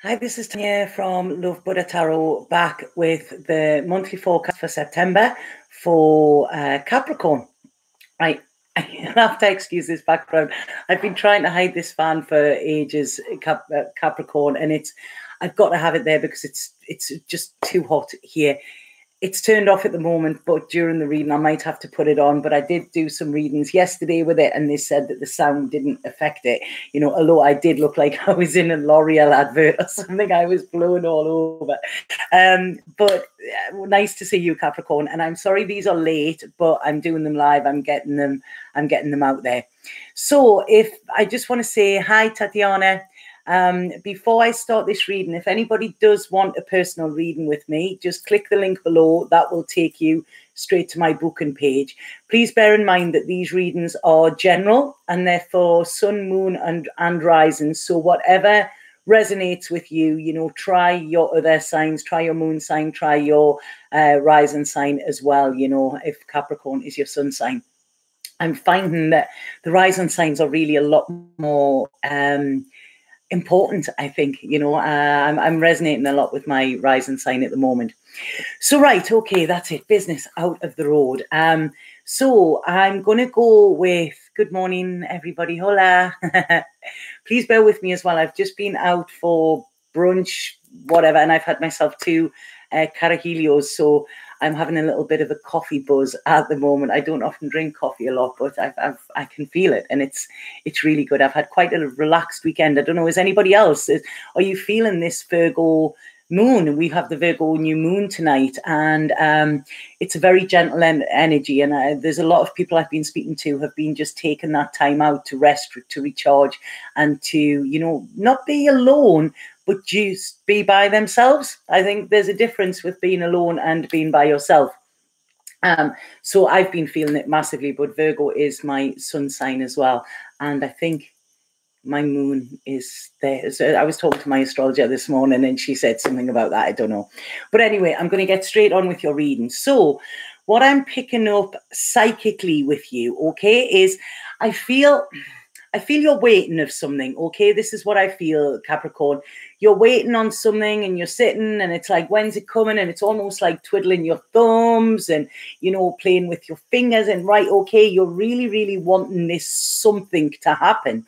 Hi, this is Tanya from Love Buddha Tarot, back with the monthly forecast for September for Capricorn. Right, I have to excuse this background. I've been trying to hide this fan for ages, Capricorn, and I've got to have it there because it's just too hot here. It's turned off at the moment, but during the reading I might have to put it on. But I did do some readings yesterday with it, and they said that the sound didn't affect it. You know, although I did look like I was in a L'Oreal advert or something. I was blown all over. But nice to see you, Capricorn. And I'm sorry these are late, but I'm doing them live. I'm getting them out there. So if I just want to say hi, Tatiana. Before I start this reading, if anybody does want a personal reading with me, just click the link below. That will take you straight to my booking page. Please bear in mind that these readings are general and they're for sun, moon and rising. So whatever resonates with you, you know, try your other signs, try your moon sign, try your rising sign as well, you know, if Capricorn is your sun sign. I'm finding that the rising signs are really a lot more important, I think. You know, I'm resonating a lot with my rising sign at the moment. So right, okay, that's it, business out of the road. So I'm going to go with good morning everybody, hola. Please bear with me as well. I've just been out for brunch, whatever, and I've had myself 2 carajillos, so I'm having a little bit of a coffee buzz at the moment. I don't often drink coffee a lot, but I can feel it, and it's really good. I've had quite a relaxed weekend. I don't know, is anybody else? Are you feeling this Virgo moon? We have the Virgo new moon tonight, and it's a very gentle energy. And there's a lot of people I've been speaking to have been just taking that time out to rest, to recharge, and to, you know, not be alone, but just be by themselves. I think there's a difference with being alone and being by yourself. So I've been feeling it massively, but Virgo is my sun sign as well. And I think my moon is there. So I was talking to my astrologer this morning and she said something about that. I don't know. But anyway, I'm going to get straight on with your reading. So what I'm picking up psychically with you, okay, is I feel you're waiting of something, okay? This is what I feel, Capricorn. You're waiting on something and you're sitting and it's like, when's it coming? And it's almost like twiddling your thumbs and, you know, playing with your fingers and right, okay, you're really, really wanting this something to happen.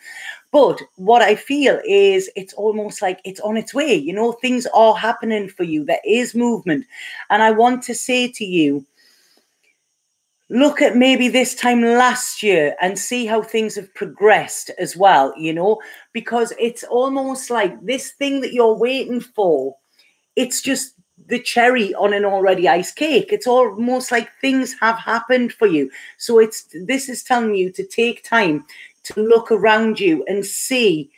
But what I feel is it's almost like it's on its way. You know, things are happening for you. There is movement. And I want to say to you, look at maybe this time last year and see how things have progressed as well, you know, because it's almost like this thing that you're waiting for, it's just the cherry on an already iced cake. It's almost like things have happened for you. So this is telling you to take time to look around you and see,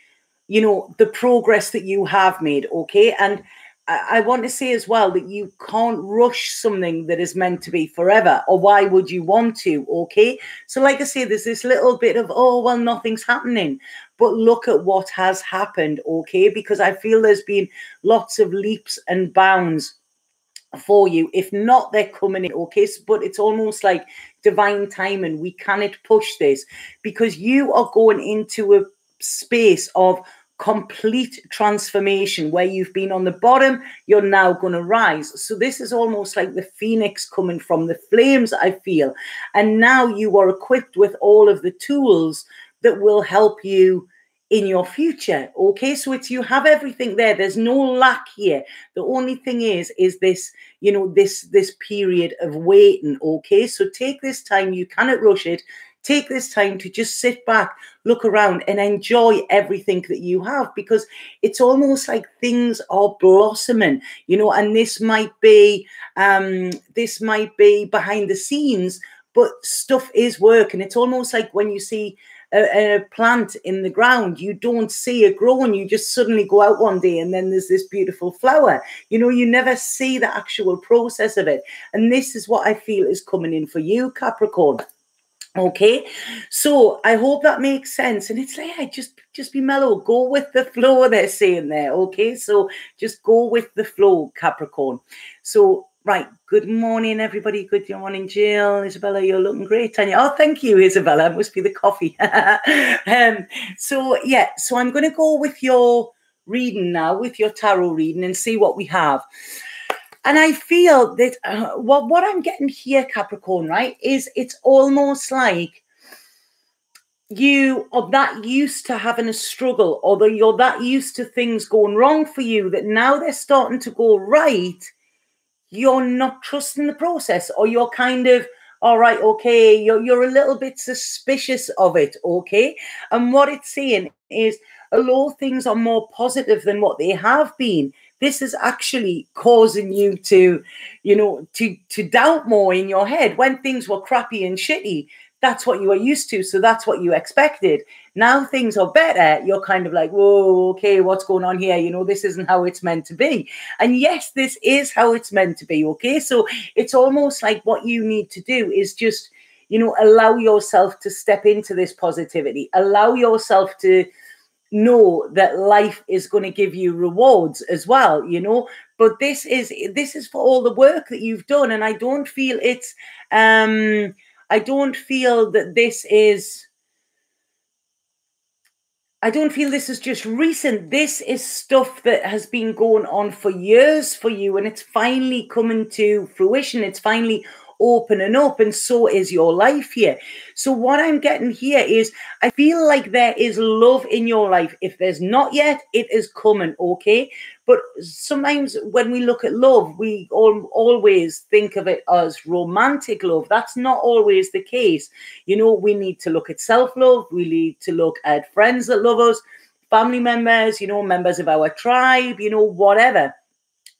you know, the progress that you have made, okay? And I want to say as well that you can't rush something that is meant to be forever, or why would you want to, okay? So like I say, there's this little bit of, oh, well, nothing's happening. But look at what has happened, okay? Because I feel there's been lots of leaps and bounds for you. If not, they're coming in, okay? But it's almost like divine timing. We cannot push this because you are going into a space of complete transformation. Where you've been on the bottom, you're now going to rise. So this is almost like the phoenix coming from the flames, I feel. And now you are equipped with all of the tools that will help you in your future, okay? So it's, you have everything there. There's no lack here. The only thing is this, you know, this period of waiting, okay? So take this time. You cannot rush it. Take this time to just sit back, look around and enjoy everything that you have, because it's almost like things are blossoming, you know, and this might be behind the scenes, but stuff is working. It's almost like when you see a plant in the ground, you don't see it growing. You just suddenly go out one day and then there's this beautiful flower. You know, you never see the actual process of it. And this is what I feel is coming in for you, Capricorn. Okay, so I hope that makes sense. And it's like, just be mellow, go with the flow, they're saying there. Okay, so just go with the flow, Capricorn. So right, good morning everybody. Good morning, Jill. Isabella, you're looking great. Tanya, oh, thank you, Isabella. It must be the coffee. So yeah, so I'm going to go with your reading now with your tarot reading and see what we have. And I feel that what I'm getting here, Capricorn, right, is it's almost like you are that used to having a struggle, or you're that used to things going wrong for you, that now they're starting to go right, you're not trusting the process, or you're kind of, all right, okay, you're a little bit suspicious of it, okay? And what it's saying is, although things are more positive than what they have been, this is actually causing you to, to doubt more in your head. When things were crappy and shitty, that's what you were used to, so that's what you expected. Now things are better, you're kind of like, whoa, okay, what's going on here? This isn't how it's meant to be. And yes, this is how it's meant to be, okay? So it's almost like what you need to do is just, allow yourself to step into this positivity. Allow yourself to know that life is going to give you rewards as well, But this is for all the work that you've done. And I don't feel it's, I don't feel this is just recent. This is stuff that has been going on for years for you, and it's finally coming to fruition. It's finally opening up, and so is your life here. So what I'm getting here is, I feel like there is love in your life. If there's not yet, it is coming, okay? But sometimes when we look at love, we always think of it as romantic love. That's not always the case. We need to look at self-love. We need to look at friends that love us, family members, members of our tribe, whatever.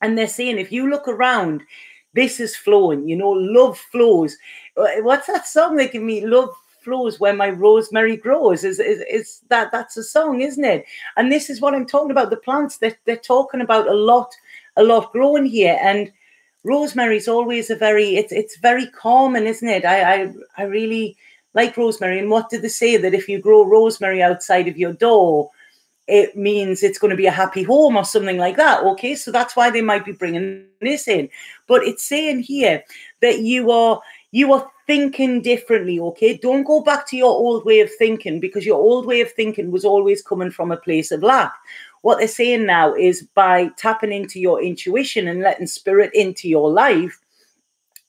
And they're saying, if you look around, this is flowing, love flows. What's that song they give me? Love flows where my rosemary grows. That's a song, isn't it? And this is what I'm talking about. The plants that they're talking about a lot growing here. And rosemary is always it's very common, isn't it? I really like rosemary. And what did they say? That if you grow rosemary outside of your door, it means it's going to be a happy home or something like that. Okay, so that's why they might be bringing this in. But it's saying here that you are thinking differently. Okay, don't go back to your old way of thinking, because your old way of thinking was always coming from a place of lack. What they're saying now is, by tapping into your intuition and letting spirit into your life,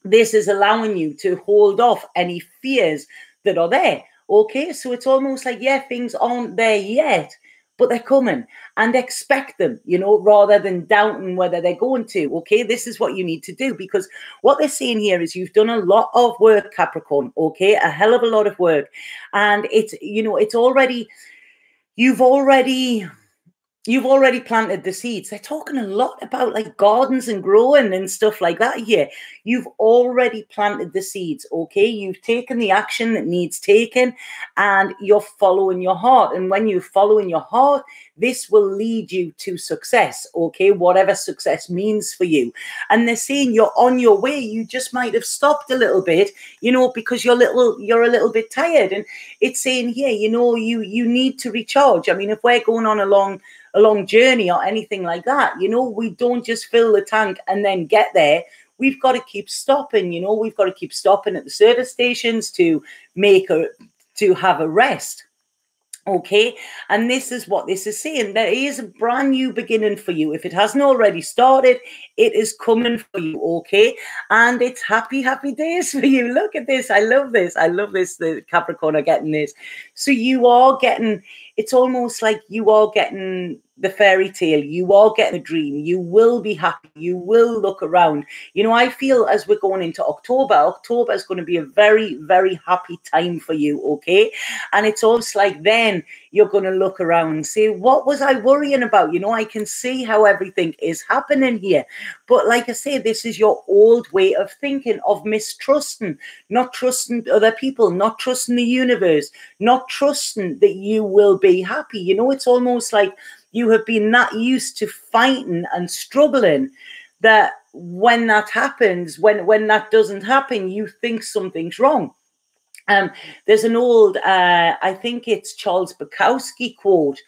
this is allowing you to hold off any fears that are there. Okay, so it's almost like, yeah, things aren't there yet, but they're coming, and expect them, rather than doubting whether they're going to. Okay, this is what you need to do, because what they're saying here is you've done a lot of work, Capricorn, okay, a hell of a lot of work. And it's, it's already, you've already planted the seeds. They're talking a lot about like gardens and growing and stuff like that here. You've already planted the seeds, okay? You've taken the action that needs taken, and you're following your heart. And when you're following your heart, this will lead you to success, okay? Whatever success means for you. And they're saying you're on your way. You just might have stopped a little bit, because you're a little bit tired. And it's saying here, you need to recharge. I mean, if we're going on a long journey or anything like that, we don't just fill the tank and then get there. We've got to keep stopping. We've got to keep stopping at the service stations to have a rest. Okay, and this is what this is saying. There is a brand new beginning for you. If it hasn't already started, it is coming for you, okay? And it's happy days for you. Look at this. I love this. The Capricorn are getting this. So you are getting, it's almost like you are getting the fairy tale. You are getting a dream. You will be happy. You will look around. I feel as we're going into October is going to be a very, very happy time for you, okay? And it's almost like then you're going to look around and say, what was I worrying about? I can see how everything is happening here. But like I say, this is your old way of thinking, of mistrusting, not trusting other people, not trusting the universe, not trusting that you will be happy. It's almost like you have been that used to fighting and struggling that when that happens, when that doesn't happen, you think something's wrong. There's an old, I think it's Charles Bukowski quote,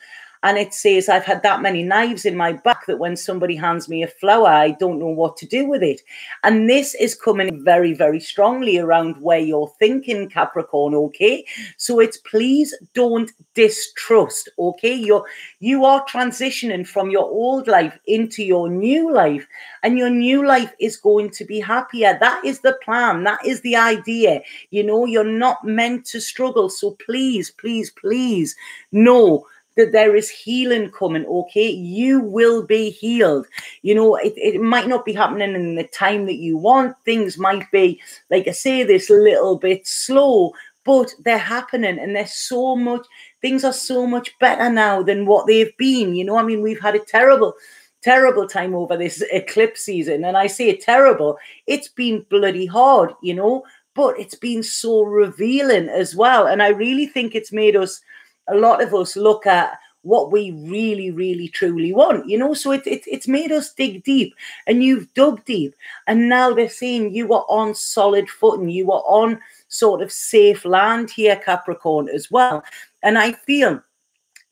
And it says, I've had that many knives in my back that when somebody hands me a flower, I don't know what to do with it. And this is coming very, very strongly around where you're thinking, Capricorn, okay? So it's please don't distrust, okay? You are transitioning from your old life into your new life, and your new life is going to be happier. That is the plan. That is the idea. You know, you're not meant to struggle. So please, please, please know that there is healing coming, okay? You will be healed. You know, it might not be happening in the time that you want. Things might be, like I say, this little bit slow, but they're happening, and there's so much, things are so much better now than what they've been. You know, I mean, we've had a terrible time over this eclipse season, and I say terrible, it's been bloody hard, you know, but it's been so revealing as well. And I really think it's made us, a lot of us, look at what we really, really, truly want, you know. So it's made us dig deep, and you've dug deep, and now they're saying you are on solid footing, you are on sort of safe land here, Capricorn, as well. And I feel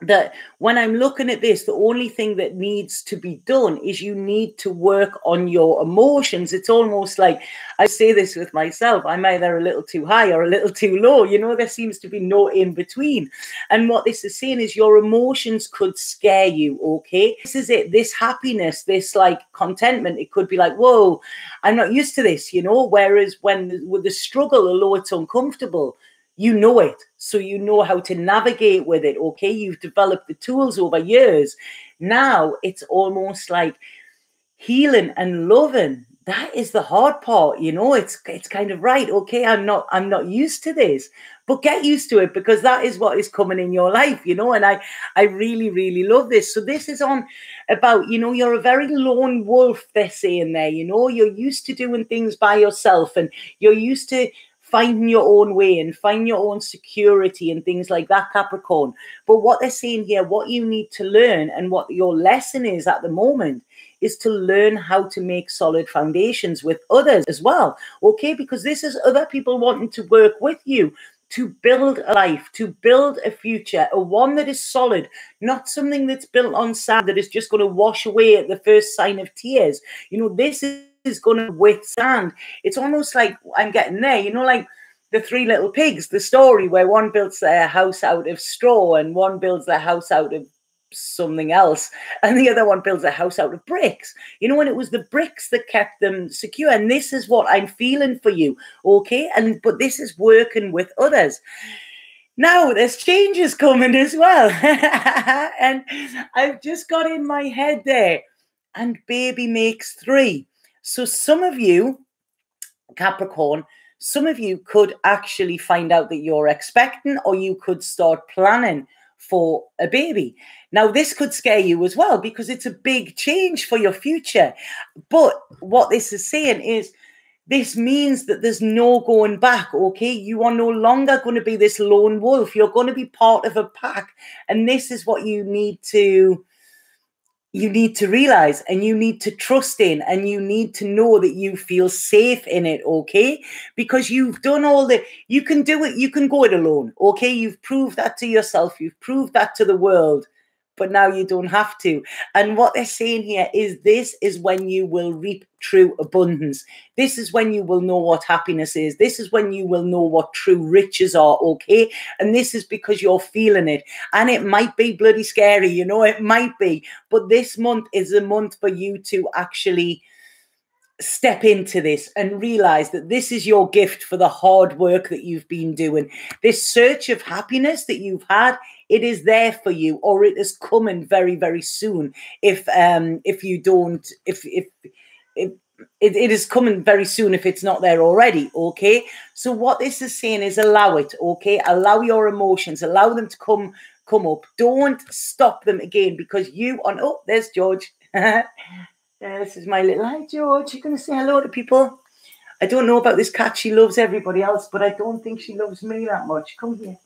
that when I'm looking at this, the only thing that needs to be done is you need to work on your emotions. It's almost like, I say this with myself, I'm either a little too high or a little too low. You know, there seems to be no in between. And what this is saying is your emotions could scare you, okay? This is it, this happiness, this like contentment, it could be like, whoa, I'm not used to this, you know? Whereas with the struggle, although it's uncomfortable, you know it, so you know how to navigate with it, okay? You've developed the tools over years. Now it's almost like healing and loving. That is the hard part, you know. It's kind of right, okay, I'm not used to this, but get used to it, because that is what is coming in your life, you know. And I really, really love this. So this is on about, you know, you're a very lone wolf, they're saying there, you know. You're used to doing things by yourself, and you're used to finding your own way and find your own security and things like that, Capricorn. But what they're saying here, what you need to learn, and what your lesson is at the moment, is to learn how to make solid foundations with others as well, okay? Because this is other people wanting to work with you to build a life, to build a future, a one that is solid, not something that's built on sand that is just going to wash away at the first sign of tears. You know, this is going to withstand. It's almost like, I'm getting there, you know, like the Three Little Pigs, the story where one builds their house out of straw and one builds their house out of something else, and the other one builds a house out of bricks, you know. And it was the bricks that kept them secure. And this is what I'm feeling for you, okay? But this is working with others. Now there's changes coming as well. And I've just got in my head there, and baby makes 3. So some of you, Capricorn, some of you could actually find out that you're expecting, or you could start planning for a baby. Now, this could scare you as well, because it's a big change for your future. But what this is saying is, this means that there's no going back, okay? You are no longer going to be this lone wolf. You're going to be part of a pack. And this is what you need to realize, and you need to trust in, and you need to know that you feel safe in it, okay? Because you've done all the, you can do it, you can go it alone, okay? You've proved that to yourself, you've proved that to the world, but now you don't have to. And what they're saying here is, this is when you will reap true abundance. This is when you will know what happiness is. This is when you will know what true riches are, okay? And this is because you're feeling it. And it might be bloody scary, you know, it might be. But this month is a month for you to actually step into this and realize that this is your gift for the hard work that you've been doing. This search of happiness that you've had, it is there for you, or it is coming very, very soon. If you don't, it is coming very soon if it's not there already, okay? So what this is saying is, allow it, okay? Allow your emotions, allow them to come up. Don't stop them again, because you on, oh, there's George. This is my little, hi George, you're going to say hello to people. I don't know about this cat, she loves everybody else, but I don't think she loves me that much. Come here.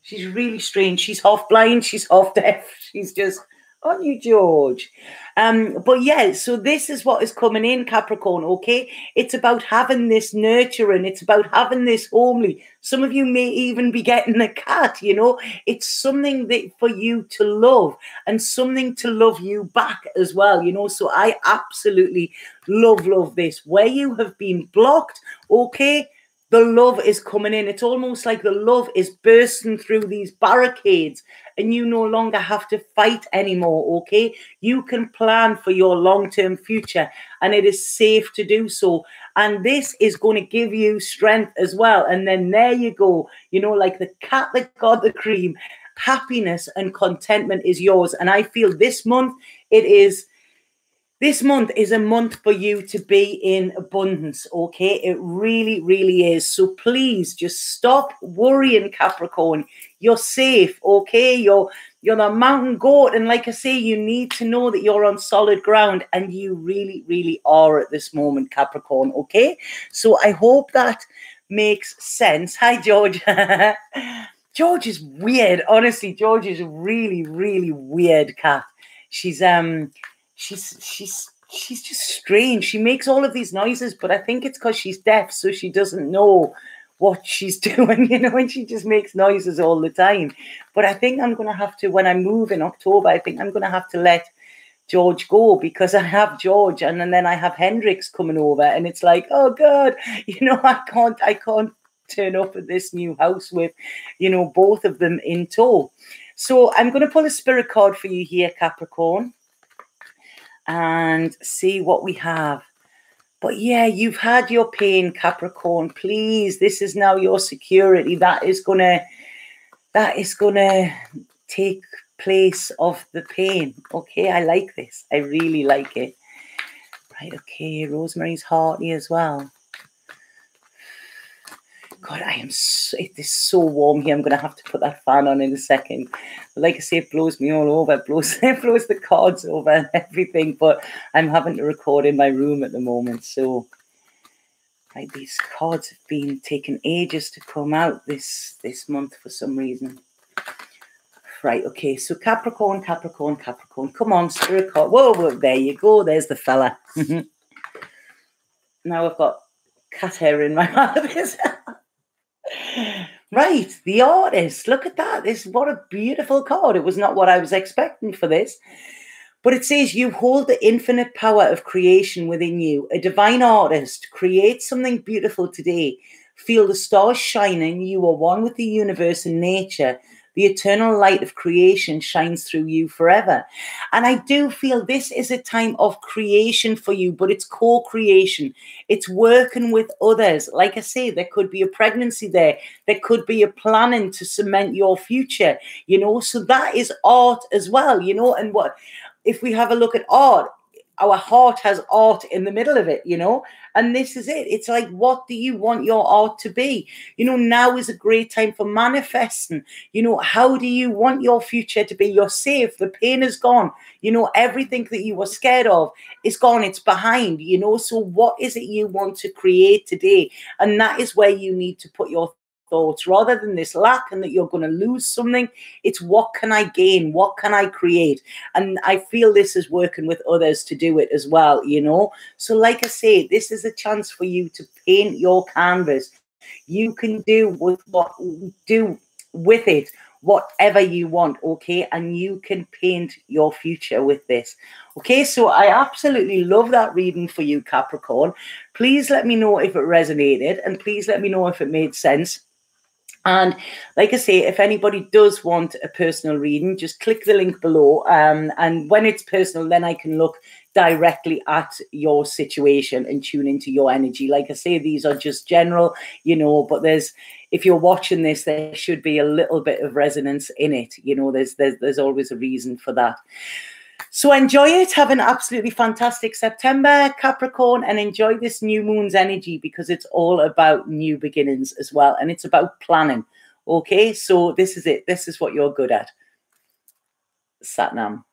She's really strange. She's half blind, she's half deaf. She's just Aren't you, George? But yeah, so this is what is coming in, Capricorn, okay? It's about having this nurturing. It's about having this homely. Some of you may even be getting a cat, you know? It's something that for you to love and something to love you back as well, you know? So I absolutely love this. Where you have been blocked, okay? The love is coming in. It's almost like the love is bursting through these barricades and you no longer have to fight anymore, okay? You can plan for your long-term future and it is safe to do so. And this is going to give you strength as well. And then there you go, you know, like the cat that got the cream, happiness and contentment is yours. And I feel this month this month is a month for you to be in abundance, okay? It really is. So please just stop worrying, Capricorn. You're safe, okay? You're the mountain goat. And like I say, you need to know that you're on solid ground and you really are at this moment, Capricorn, okay? So I hope that makes sense. Hi, George. George is weird. Honestly, George is a really weird cat. She's just strange. She makes all of these noises, but I think it's because she's deaf, so she doesn't know what she's doing, you know, and she just makes noises all the time. But I think I'm going to have to, when I move in October, I think I'm going to have to let George go because I have George and then I have Hendrix coming over and it's like, oh God, you know, I can't turn up at this new house with, you know, both of them in tow. So I'm going to pull a spirit card for you here, Capricorn, and see what we have. But yeah, you've had your pain, Capricorn. Please, this is now your security. That is gonna take place of the pain. Okay, I like this. I really like it. Right, okay, Rosemary's hearty as well. God, it is so warm here. I'm going to have to put that fan on in a second. Like I say, it blows me all over. It blows the cards over and everything. But I'm having to record in my room at the moment. So, right, these cards have been taking ages to come out this month for some reason. Right, okay. So Capricorn. Come on, spirit card. Whoa, there you go. There's the fella. Now I've got cat hair in my mouth. Right, the artist. Look at that. What a beautiful card. It was not what I was expecting for this. But it says you hold the infinite power of creation within you. A divine artist. Create something beautiful today. Feel the stars shining. You are one with the universe and nature. The eternal light of creation shines through you forever. And I do feel this is a time of creation for you, but it's co-creation. It's working with others. Like I say, there could be a pregnancy there. There could be a planning to cement your future, you know. So that is art as well, you know. And what if we have a look at art? Our heart has art in the middle of it, you know, and this is it. It's like, what do you want your art to be? You know, now is a great time for manifesting. You know, how do you want your future to be? You're safe. The pain is gone. You know, everything that you were scared of is gone. It's behind, you know. So what is it you want to create today? And that is where you need to put your thoughts rather than this lack and that you're going to lose something. It's what can I gain? What can I create? And I feel this is working with others to do it as well, you know. So like I say, this is a chance for you to paint your canvas. You can do with it whatever you want, okay? And you can paint your future with this. Okay, so I absolutely love that reading for you, Capricorn. Please let me know if it resonated and please let me know if it made sense. And like I say, if anybody does want a personal reading, just click the link below. And when it's personal, then I can look directly at your situation and tune into your energy. Like I say, these are just general, you know, but if you're watching this, there should be a little bit of resonance in it. You know, there's always a reason for that. So enjoy it. Have an absolutely fantastic September, Capricorn, and enjoy this new moon's energy because it's all about new beginnings as well. And it's about planning. Okay, so this is it. This is what you're good at. Satnam.